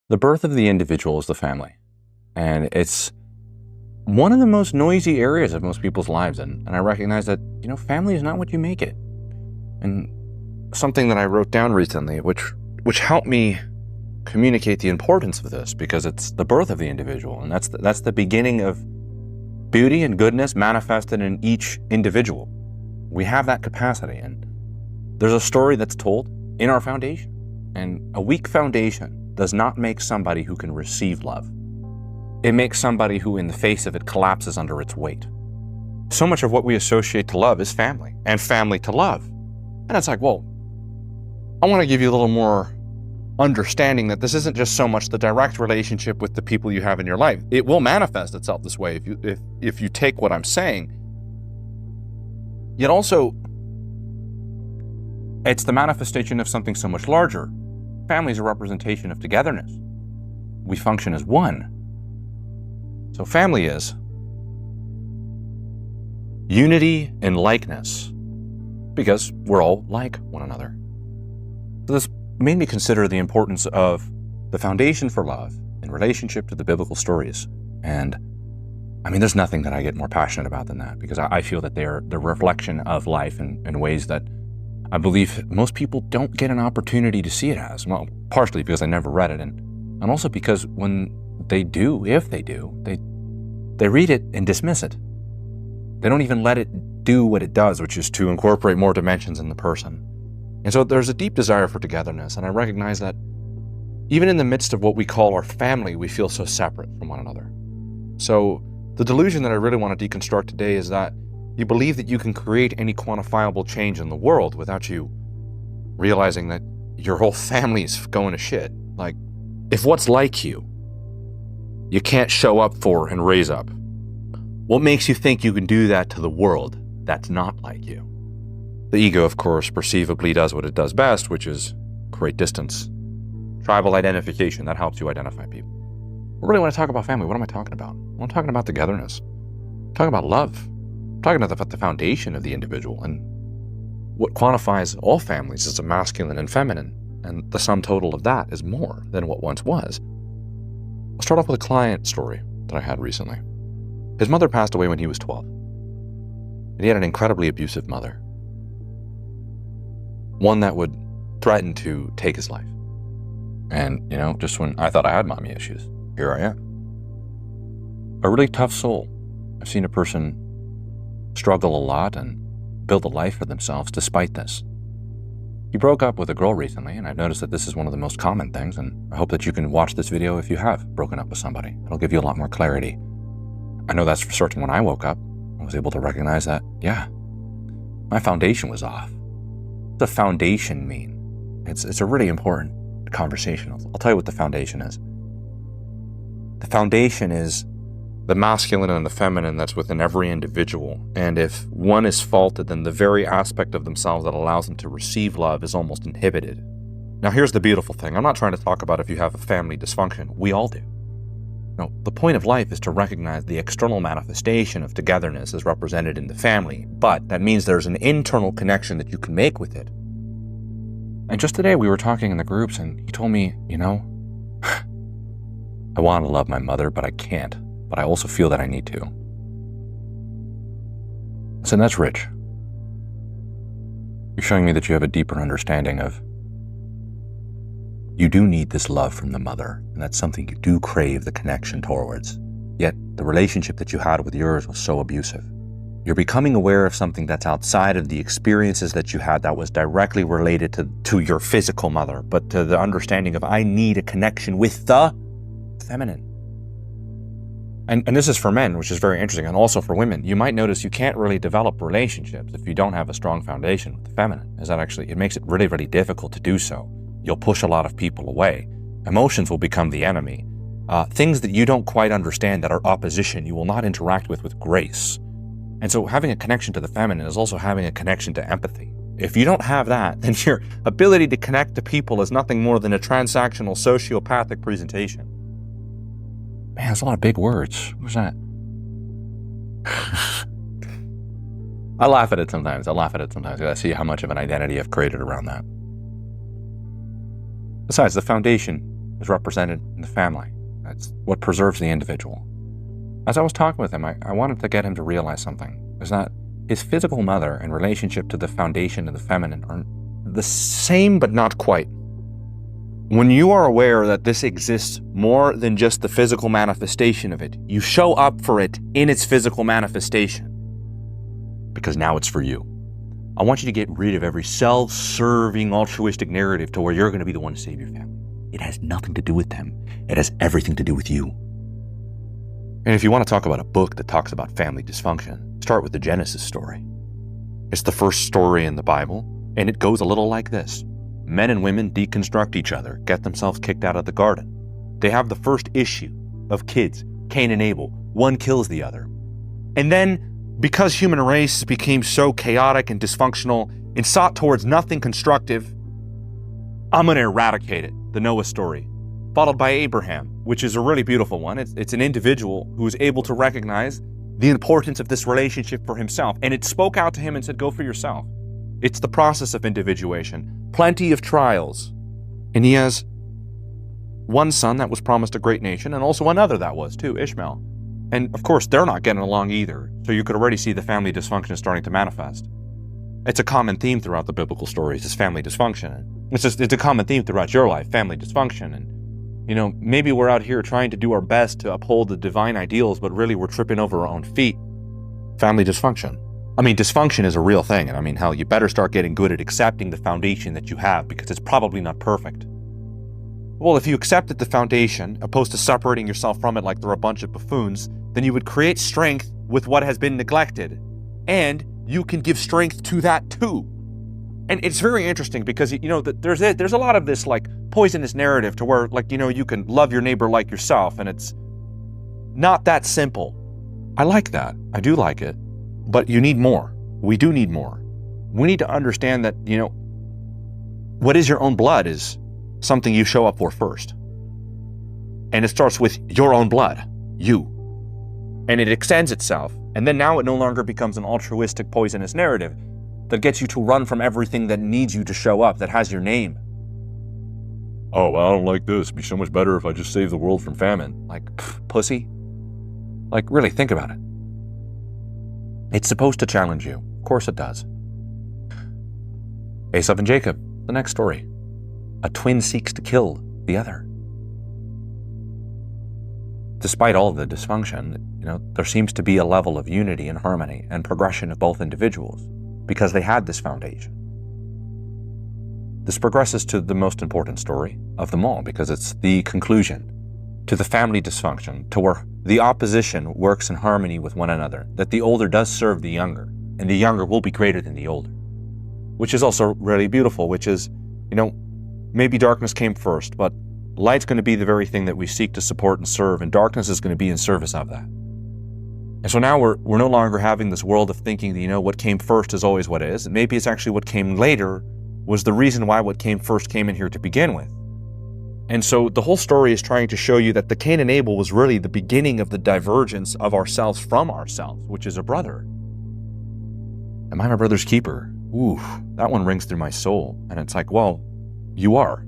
The birth of the individual is the family. And it's one of the most noisy areas of most people's lives. And I recognize that, family is not what you make it. And something that I wrote down recently, which helped me communicate the importance of this, because it's the birth of the individual. And that's the beginning of beauty and goodness manifested in each individual. We have that capacity. And there's a story that's told in our foundation. And a weak foundation does not make somebody who can receive love. It makes somebody who, in the face of it, collapses under its weight. So much of what we associate to love is family, and family to love. And it's like, well, I want to give you a little more understanding that this isn't just so much the direct relationship with the people you have in your life. It will manifest itself this way if you take what I'm saying. Yet also, it's the manifestation of something so much larger. Family is a representation of togetherness. We function as one. So family is unity and likeness, because we're all like one another. So this made me consider the importance of the foundation for love in relationship to the biblical stories. And there's nothing that I get more passionate about than that, because I feel that they're the reflection of life in ways that I believe most people don't get an opportunity to see it as. Well, partially because I never read it, and also because when they do, if they do, they read it and dismiss it. They don't even let it do what it does, which is to incorporate more dimensions in the person. And so there's a deep desire for togetherness, and I recognize that even in the midst of what we call our family, we feel so separate from one another. So the delusion that I really want to deconstruct today is that you believe that you can create any quantifiable change in the world without you realizing that your whole family is going to shit. Like, if what's like you can't show up for and raise up, what makes you think you can do that to the world that's not like you? The ego, of course, perceivably does what it does best, which is create distance. Tribal identification, that helps you identify people. I really want to talk about family. What am I talking about? I'm talking about togetherness. I'm talking about love. I'm talking about the foundation of the individual, and what quantifies all families is a masculine and feminine, and the sum total of that is more than what once was. I'll start off with a client story that I had recently. His mother passed away when he was 12. And he had an incredibly abusive mother. One that would threaten to take his life. And, just when I thought I had mommy issues, here I am. A really tough soul. I've seen a person struggle a lot and build a life for themselves despite this. He broke up with a girl recently, and I've noticed that this is one of the most common things, and I hope that you can watch this video if you have broken up with somebody. It'll give you a lot more clarity. I know that's for certain. When I woke up, I was able to recognize that, my foundation was off. What does foundation mean? It's a really important conversation. I'll tell you what the foundation is. The foundation is the masculine and the feminine that's within every individual. And if one is faulted, then the very aspect of themselves that allows them to receive love is almost inhibited. Now, here's the beautiful thing. I'm not trying to talk about if you have a family dysfunction. We all do. No, the point of life is to recognize the external manifestation of togetherness as represented in the family, but that means there's an internal connection that you can make with it. And just today we were talking in the groups, and he told me, I want to love my mother, but I can't. But I also feel that I need to. So that's rich. You're showing me that you have a deeper understanding of you do need this love from the mother, and that's something you do crave the connection towards. Yet the relationship that you had with yours was so abusive. You're becoming aware of something that's outside of the experiences that you had that was directly related to your physical mother, but to the understanding of I need a connection with the feminine. And this is for men, which is very interesting, and also for women. You might notice you can't really develop relationships if you don't have a strong foundation with the feminine. It makes it really, really difficult to do so. You'll push a lot of people away. Emotions will become the enemy. Things that you don't quite understand that are opposition, you will not interact with grace. And so having a connection to the feminine is also having a connection to empathy. If you don't have that, then your ability to connect to people is nothing more than a transactional sociopathic presentation. Man, that's a lot of big words. What was that? I laugh at it sometimes because I see how much of an identity I've created around that. Besides, the foundation is represented in the family. That's what preserves the individual. As I was talking with him, I wanted to get him to realize something. Is that his physical mother in relationship to the foundation of the feminine are the same but not quite. When you are aware that this exists more than just the physical manifestation of it, you show up for it in its physical manifestation. Because now it's for you. I want you to get rid of every self-serving, altruistic narrative to where you're going to be the one to save your family. It has nothing to do with them. It has everything to do with you. And if you want to talk about a book that talks about family dysfunction, start with the Genesis story. It's the first story in the Bible, and it goes a little like this. Men and women deconstruct each other, get themselves kicked out of the garden. They have the first issue of kids, Cain and Abel. One kills the other. And then, because human race became so chaotic and dysfunctional and sought towards nothing constructive, I'm going to eradicate it, the Noah story. Followed by Abraham, which is a really beautiful one. It's an individual who is able to recognize the importance of this relationship for himself. And it spoke out to him and said, go for yourself. It's the process of individuation. Plenty of trials. And he has one son that was promised a great nation, and also another that was too, Ishmael. And of course, they're not getting along either. So you could already see the family dysfunction starting to manifest. It's a common theme throughout the biblical stories, is family dysfunction. It's a common theme throughout your life, family dysfunction. And maybe we're out here trying to do our best to uphold the divine ideals, but really we're tripping over our own feet. Family dysfunction. Dysfunction is a real thing. And hell, you better start getting good at accepting the foundation that you have, because it's probably not perfect. Well, if you accepted the foundation, opposed to separating yourself from it like they're a bunch of buffoons, then you would create strength with what has been neglected. And you can give strength to that too. And it's very interesting because, there's a lot of this like poisonous narrative to where you can love your neighbor like yourself, and it's not that simple. I like that. I do like it. But you need more. We do need more. We need to understand that, what is your own blood is something you show up for first. And it starts with your own blood, you. And it extends itself. And then now it no longer becomes an altruistic, poisonous narrative that gets you to run from everything that needs you to show up, that has your name. Oh, well, I don't like this. It'd be so much better if I just saved the world from famine. Like, pussy? Like, really, think about it. It's supposed to challenge you. Of course it does. Esau and Jacob, the next story. A twin seeks to kill the other. Despite all of the dysfunction, there seems to be a level of unity and harmony and progression of both individuals because they had this foundation. This progresses to the most important story of them all because it's the conclusion to the family dysfunction, to where the opposition works in harmony with one another, that the older does serve the younger, and the younger will be greater than the older. Which is also really beautiful, which is, maybe darkness came first, but light's going to be the very thing that we seek to support and serve, and darkness is going to be in service of that. And so now we're no longer having this world of thinking that, what came first is always what is. And maybe it's actually what came later was the reason why what came first came in here to begin with. And so the whole story is trying to show you that the Cain and Abel was really the beginning of the divergence of ourselves from ourselves, which is a brother. Am I my brother's keeper? Ooh, that one rings through my soul. And it's like, well, you are.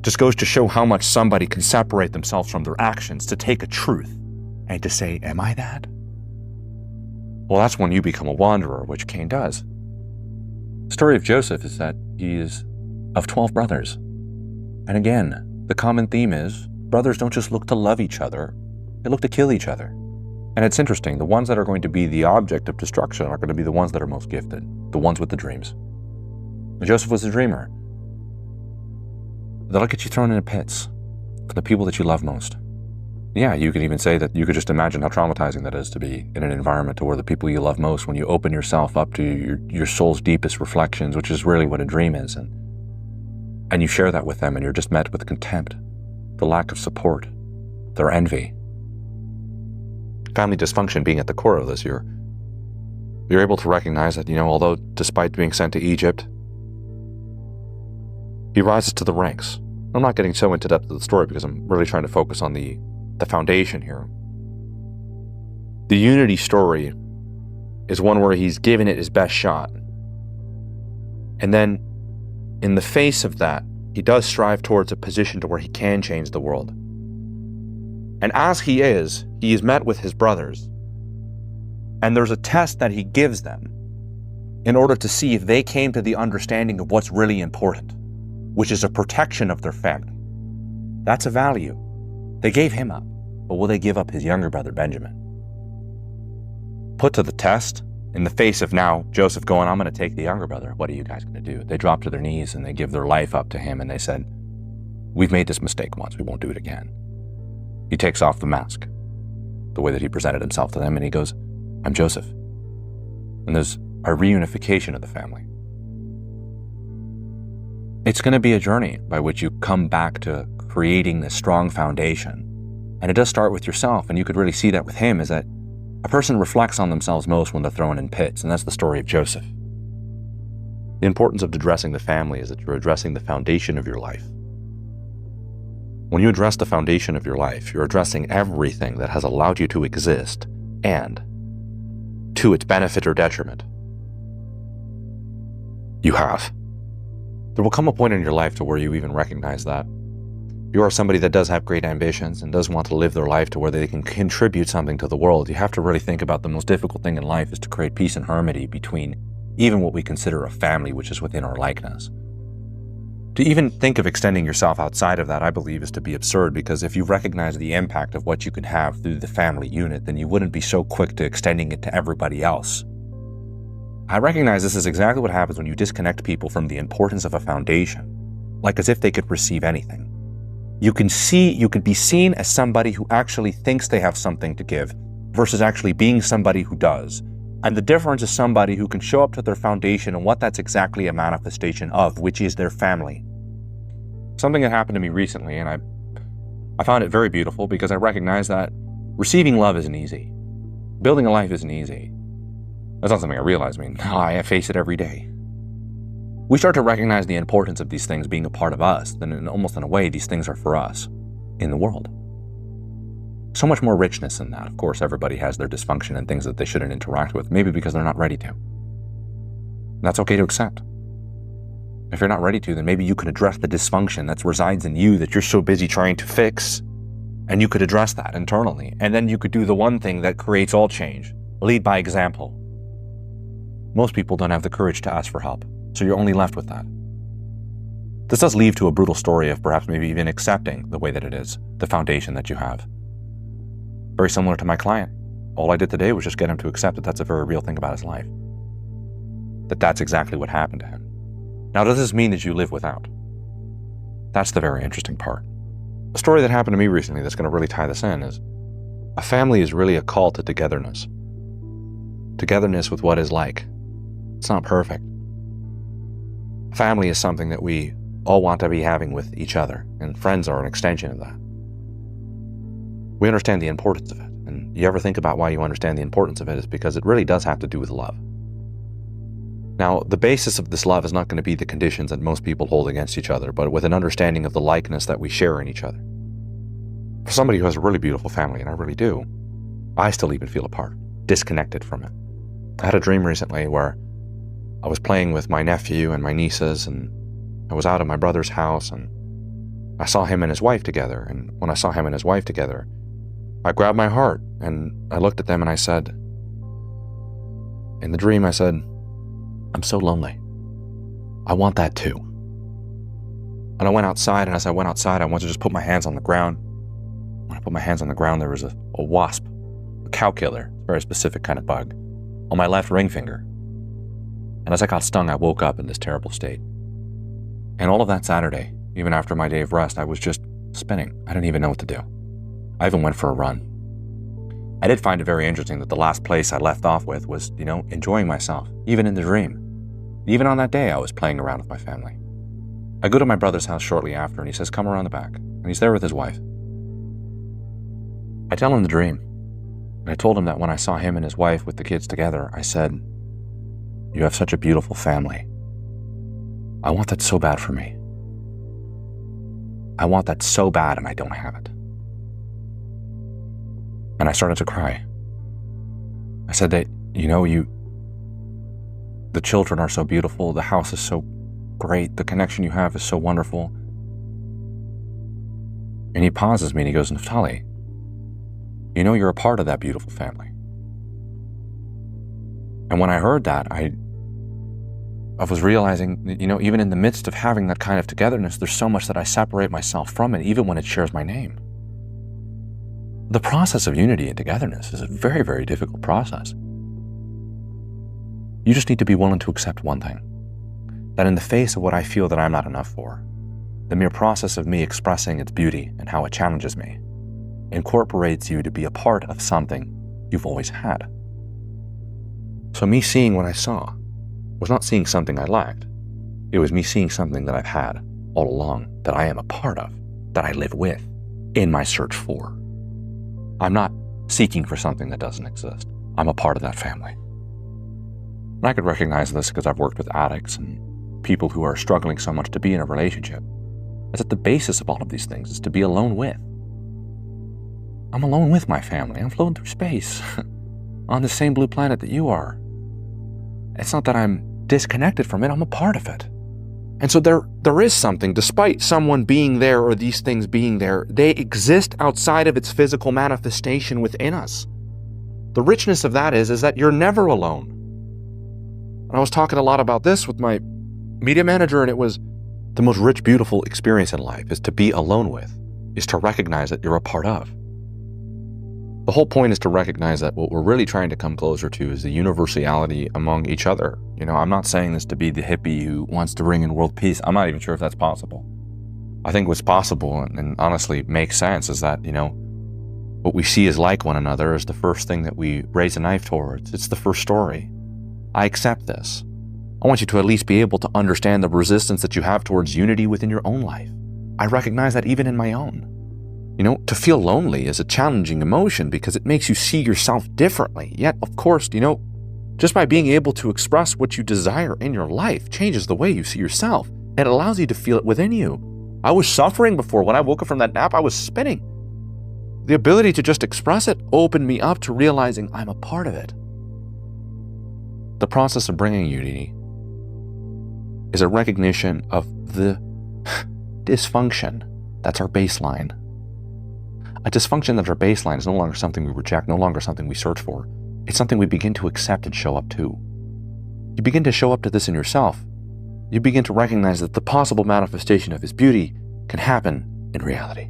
Just goes to show how much somebody can separate themselves from their actions to take a truth and to say, am I that? Well, that's when you become a wanderer, which Cain does. The story of Joseph is that he is of 12 brothers. And again, the common theme is brothers don't just look to love each other, they look to kill each other. And it's interesting, the ones that are going to be the object of destruction are going to be the ones that are most gifted, the ones with the dreams. And Joseph was a dreamer. That'll get you thrown into pits for the people that you love most. Yeah, you can even say that you could just imagine how traumatizing that is to be in an environment to where the people you love most, when you open yourself up to your soul's deepest reflections, which is really what a dream is, and you share that with them and you're just met with contempt, the lack of support, their envy. Family dysfunction being at the core of this, you're able to recognize that, although despite being sent to Egypt, he rises to the ranks. I'm not getting so into depth of the story because I'm really trying to focus on the foundation here. The unity story is one where he's given it his best shot. And then in the face of that, he does strive towards a position to where he can change the world. And as he is met with his brothers, and there's a test that he gives them in order to see if they came to the understanding of what's really important, which is a protection of their family. That's a value. They gave him up, but will they give up his younger brother, Benjamin? Put to the test, in the face of now Joseph going, I'm going to take the younger brother. What are you guys going to do? They drop to their knees and they give their life up to him, and they said, we've made this mistake once, we won't do it again. He takes off the mask, the way that he presented himself to them, and he goes, I'm Joseph. And there's a reunification of the family. It's going to be a journey by which you come back to creating this strong foundation. And it does start with yourself, and you could really see that with him, is that a person reflects on themselves most when they're thrown in pits, and that's the story of Joseph. The importance of addressing the family is that you're addressing the foundation of your life. When you address the foundation of your life, you're addressing everything that has allowed you to exist, and to its benefit or detriment. You have. There will come a point in your life to where you even recognize that you are somebody that does have great ambitions and does want to live their life to where they can contribute something to the world. You have to really think about the most difficult thing in life is to create peace and harmony between even what we consider a family, which is within our likeness. To even think of extending yourself outside of that, I believe, is to be absurd, because if you recognize the impact of what you can have through the family unit, then you wouldn't be so quick to extending it to everybody else. I recognize this is exactly what happens when you disconnect people from the importance of a foundation, like as if they could receive anything. You could be seen as somebody who actually thinks they have something to give versus actually being somebody who does. And the difference is somebody who can show up to their foundation and what that's exactly a manifestation of, which is their family. Something that happened to me recently, and I found it very beautiful, because I recognize that receiving love isn't easy. Building a life isn't easy. That's not something I realize. I face it every day. We start to recognize the importance of these things being a part of us, then almost in a way, these things are for us in the world. So much more richness in that. Of course, everybody has their dysfunction and things that they shouldn't interact with, maybe because they're not ready to. And that's okay to accept. If you're not ready to, then maybe you can address the dysfunction that resides in you that you're so busy trying to fix, and you could address that internally. And then you could do the one thing that creates all change: lead by example. Most people don't have the courage to ask for help, so you're only left with that. This does lead to a brutal story of perhaps maybe even accepting the way that it is, the foundation that you have. Very similar to my client. All I did today was just get him to accept that that's a very real thing about his life. That's exactly what happened to him. Now, does this mean that you live without? That's the very interesting part. A story that happened to me recently that's going to really tie this in is a family is really a call to togetherness. Togetherness with what is like. It's not perfect. Family is something that we all want to be having with each other, and friends are an extension of that. We understand the importance of it, and you ever think about why you understand the importance of it is because it really does have to do with love. Now, the basis of this love is not going to be the conditions that most people hold against each other, but with an understanding of the likeness that we share in each other. For somebody who has a really beautiful family, and I really do, I still even feel apart, disconnected from it. I had a dream recently where I was playing with my nephew and my nieces, and I was out at my brother's house, and I saw him and his wife together. And when I saw him and his wife together, I grabbed my heart and I looked at them and I said, in the dream, I said, I'm so lonely. I want that too. And I went outside, and as I went outside, I wanted to just put my hands on the ground. When I put my hands on the ground, there was a wasp, a cow killer, a very specific kind of bug, on my left ring finger. And as I got stung, I woke up in this terrible state. And all of that Saturday, even after my day of rest, I was just spinning. I didn't even know what to do. I even went for a run. I did find it very interesting that the last place I left off with was, enjoying myself, even in the dream. Even on that day, I was playing around with my family. I go to my brother's house shortly after, and he says, come around the back. And he's there with his wife. I tell him the dream. And I told him that when I saw him and his wife with the kids together, I said, you have such a beautiful family. I want that so bad for me. I want that so bad, and I don't have it. And I started to cry. I said that, the children are so beautiful, the house is so great, the connection you have is so wonderful, And he pauses me and he goes, Naftali, you know you're a part of that beautiful family. And when I heard that, I was realizing that, even in the midst of having that kind of togetherness, there's so much that I separate myself from it, even when it shares my name. The process of unity and togetherness is a very, very difficult process. You just need to be willing to accept one thing, that in the face of what I feel that I'm not enough for, the mere process of me expressing its beauty and how it challenges me incorporates you to be a part of something you've always had. So me seeing what I saw was not seeing something I lacked. It was me seeing something that I've had all along, that I am a part of, that I live with, in my search for. I'm not seeking for something that doesn't exist. I'm a part of that family. And I could recognize this because I've worked with addicts and people who are struggling so much to be in a relationship. Is at the basis of all of these things is to be alone with. I'm alone with my family. I'm floating through space on the same blue planet that you are. It's not that I'm disconnected from it. I'm a part of it. And so there is something, despite someone being there or these things being there, they exist outside of its physical manifestation within us. The richness of that is that you're never alone. And I was talking a lot about this with my media manager, and it was the most rich, beautiful experience in life is to be alone with, is to recognize that you're a part of. The whole point is to recognize that what we're really trying to come closer to is the universality among each other. I'm not saying this to be the hippie who wants to bring in world peace. I'm not even sure if that's possible. I think what's possible and honestly makes sense is that, what we see as like one another is the first thing that we raise a knife towards. It's the first story. I accept this. I want you to at least be able to understand the resistance that you have towards unity within your own life. I recognize that even in my own. To feel lonely is a challenging emotion because it makes you see yourself differently. Yet, of course, just by being able to express what you desire in your life changes the way you see yourself. It allows you to feel it within you. I was suffering before. When I woke up from that nap, I was spinning. The ability to just express it opened me up to realizing I'm a part of it. The process of bringing unity is a recognition of the dysfunction that's our baseline. A dysfunction that's our baseline is no longer something we reject, no longer something we search for. It's something we begin to accept and show up to. You begin to show up to this in yourself. You begin to recognize that the possible manifestation of His beauty can happen in reality.